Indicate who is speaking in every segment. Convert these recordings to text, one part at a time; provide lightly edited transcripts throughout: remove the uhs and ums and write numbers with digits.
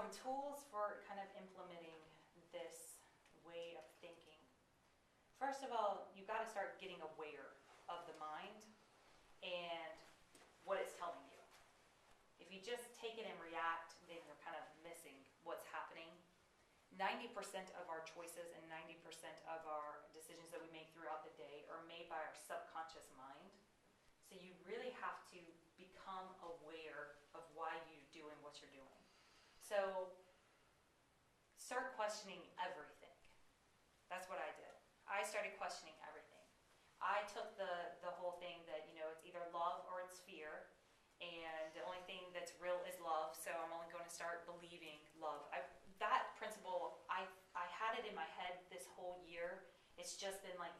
Speaker 1: some tools for kind of implementing this way of thinking. First of all, you got to start getting aware of the mind and what it's telling you. If you just take it and react, then you're kind of missing what's happening. 90% of our choices and 90% of our decisions that we make throughout the day are made by our subconscious mind. So you really have to become aware of why you're doing what you're doing. So start questioning everything. That's what I did. I started questioning everything. I took the whole thing that, it's either love or it's fear. And the only thing that's real is love, so I'm only going to start believing love. That principle, I had it in my head this whole year. It's just been like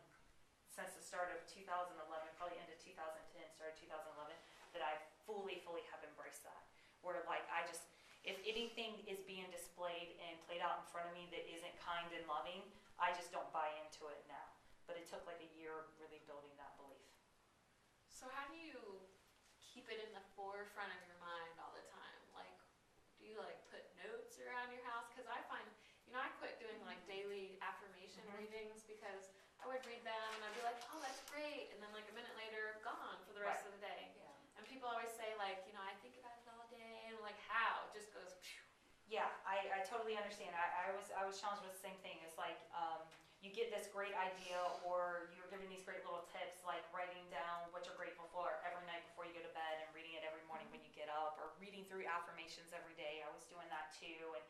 Speaker 1: since the start of 2011, probably into 2010, started 2011, that I fully have embraced that. Where if anything is being displayed and played out in front of me that isn't kind and loving, I just don't buy into it now. But it took like a year really building that belief.
Speaker 2: So how do you keep it in the forefront of your mind all the time? Like, do you put notes around your house? Because I find, I quit doing daily affirmation readings because I would read them and I'd be like, oh, that's great. And then a minute later, gone for the rest of the day.
Speaker 1: Yeah.
Speaker 2: And people always say I think about it all day. And I'm like, how? It just goes, phew.
Speaker 1: Yeah, I totally understand. I was challenged with the same thing. It's like you get this great idea, or you're given these great little tips, like writing down what you're grateful for every night before you go to bed, and reading it every morning when you get up, or reading through affirmations every day. I was doing that too, and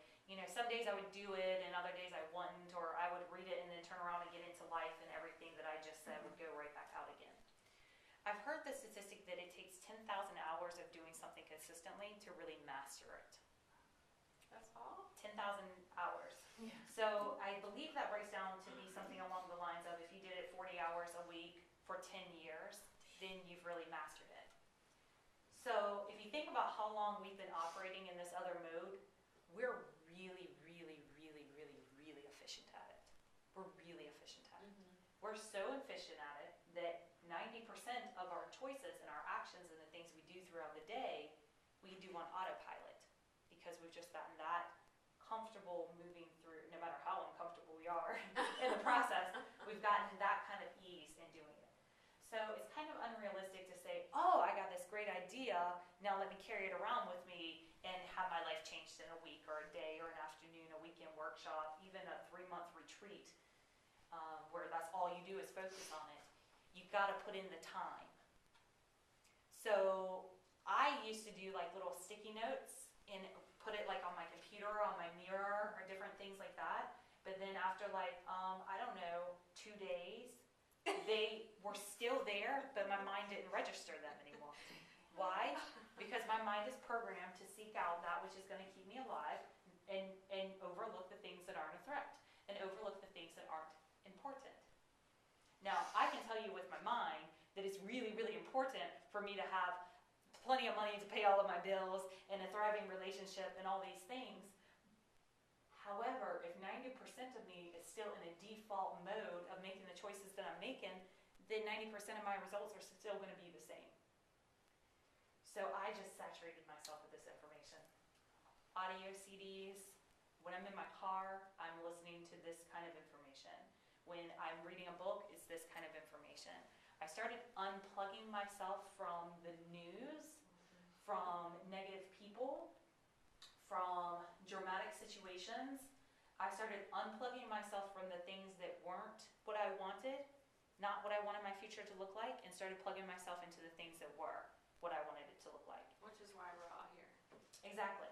Speaker 1: some days I would do it, and other days I wouldn't, or I would read it and then turn around and get into life, and everything that I just said would go right back out again. I've heard the statistic that it takes 10,000 hours of doing something consistently to really master it.
Speaker 2: That's all?
Speaker 1: 10,000 hours.
Speaker 2: Yeah.
Speaker 1: So I believe that breaks down to be something along the lines of, if you did it 40 hours a week for 10 years, then you've really mastered it. So if you think about how long we've been operating in this other mode, we're really efficient at it. We're really efficient at it.
Speaker 2: Mm-hmm.
Speaker 1: We're so efficient at it that 90% of our choices and our actions and the things we do throughout the day, we do on autopilot. Because we've just gotten that comfortable moving through, no matter how uncomfortable we are in the process, we've gotten that kind of ease in doing it. So it's kind of unrealistic to say, oh, I got this great idea, now let me carry it around with me and have my life changed in a week or a day or an afternoon, a weekend workshop, even a 3-month retreat, where that's all you do is focus on it. You've got to put in the time. So I used to do little sticky notes and put it on my computer, on my mirror, or different things like that. But then after 2 days, they were still there, but my mind didn't register them anymore. Why? Because my mind is programmed to seek out that which is going to keep me alive and overlook the things that aren't a threat and overlook the things that aren't important. Now, I can tell you with my mind that it's really important for me to have plenty of money to pay all of my bills and a thriving relationship and all these things. However, if 90% of me is still in a default mode of making the choices that I'm making, then 90% of my results are still going to be the same. So I just saturated myself with this information. Audio CDs. When I'm in my car, I'm listening to this kind of information. When I'm reading a book, it's this kind of information. I started unplugging myself from the news, from negative people, from dramatic situations. I started unplugging myself from the things that weren't what I wanted, not what I wanted my future to look like, and started plugging myself into the things that were what I wanted it to look like.
Speaker 2: Which is why we're all here.
Speaker 1: Exactly.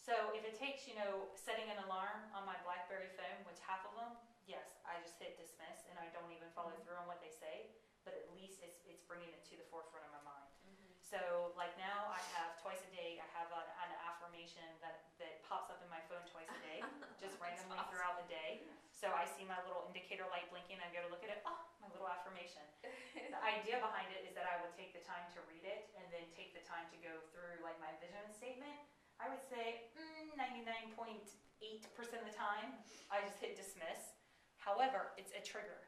Speaker 1: So if it takes, setting an alarm on my BlackBerry phone, which half of them, yes, I just hit dismiss and I don't even follow through on what they say. But at least it's bringing it to the forefront of my mind. Mm-hmm. So now I have twice a day, I have an affirmation that pops up in my phone twice a day, just randomly awesome. Throughout the day. So I see my little indicator light blinking, I go to look at it, oh, my little affirmation. The idea behind it is that I would take the time to read it and then take the time to go through my vision statement. I would say 99.8% of the time, I just hit dismiss. However, it's a trigger.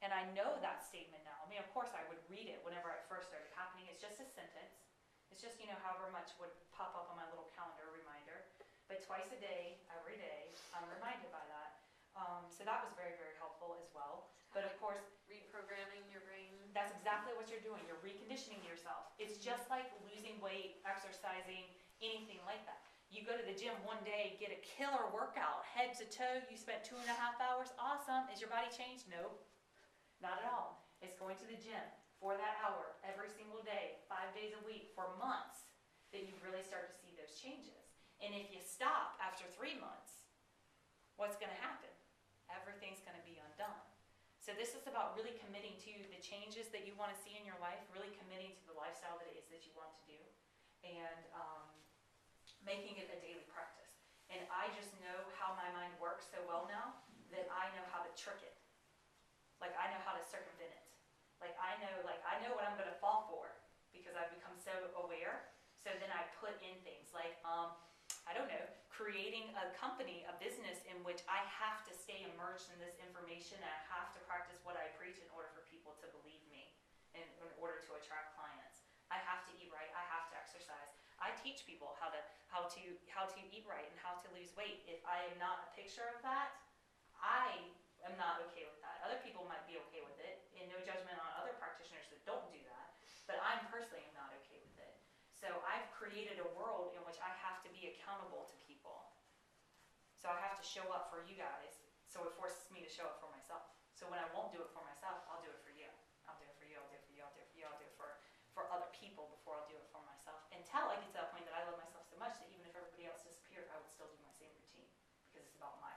Speaker 1: And I know that statement now. I mean, of course, I would read it whenever it first started happening. It's just a sentence. It's just, however much would pop up on my little calendar reminder. But twice a day, every day. I'm reminded by that. So that was very, very helpful as well. But of course,
Speaker 2: Reprogramming your brain.
Speaker 1: that's exactly what you're doing. You're reconditioning yourself. It's just like losing weight, exercising, anything like that. You go to the gym one day, get a killer workout, head to toe, you spent 2.5 hours, awesome. Is your body changed? No, not at all. It's going to the gym for that hour every single day, 5 days a week, for months, that you really start to see those changes. And if you stop after 3 months, what's going to happen? Everything's going to be undone. So this is about really committing to the changes that you want to see in your life, really committing to the lifestyle that it is that you want to do, and making it a daily practice. And I just know how my mind works so well now that I know how to trick it. Like I know how to circumvent it. Like I know what I'm going to fall for because I've become so aware. So then I put in things like, I don't know, creating a company, a business in which I have to stay immersed in this information and I have to practice what I preach in order for people to believe me and in order to attract clients. I have to eat right. I have to exercise. I teach people how to eat right and how to lose weight. If I am not a picture of that, I am not okay with that. Other people might be okay with it, and no judgment on other practitioners that don't do that, but I personally am not okay with it. So I've created a world in which I have to be accountable to people. So I have to show up for you guys, so it forces me to show up for myself. So when I won't do it for myself, I'll do it for you. I'll do it for you, I'll do it for you, I'll do it for you, I'll do it for other people before I'll do it for myself. Until I get to that point that I love myself so much that even if everybody else disappeared, I would still do my same routine because it's about my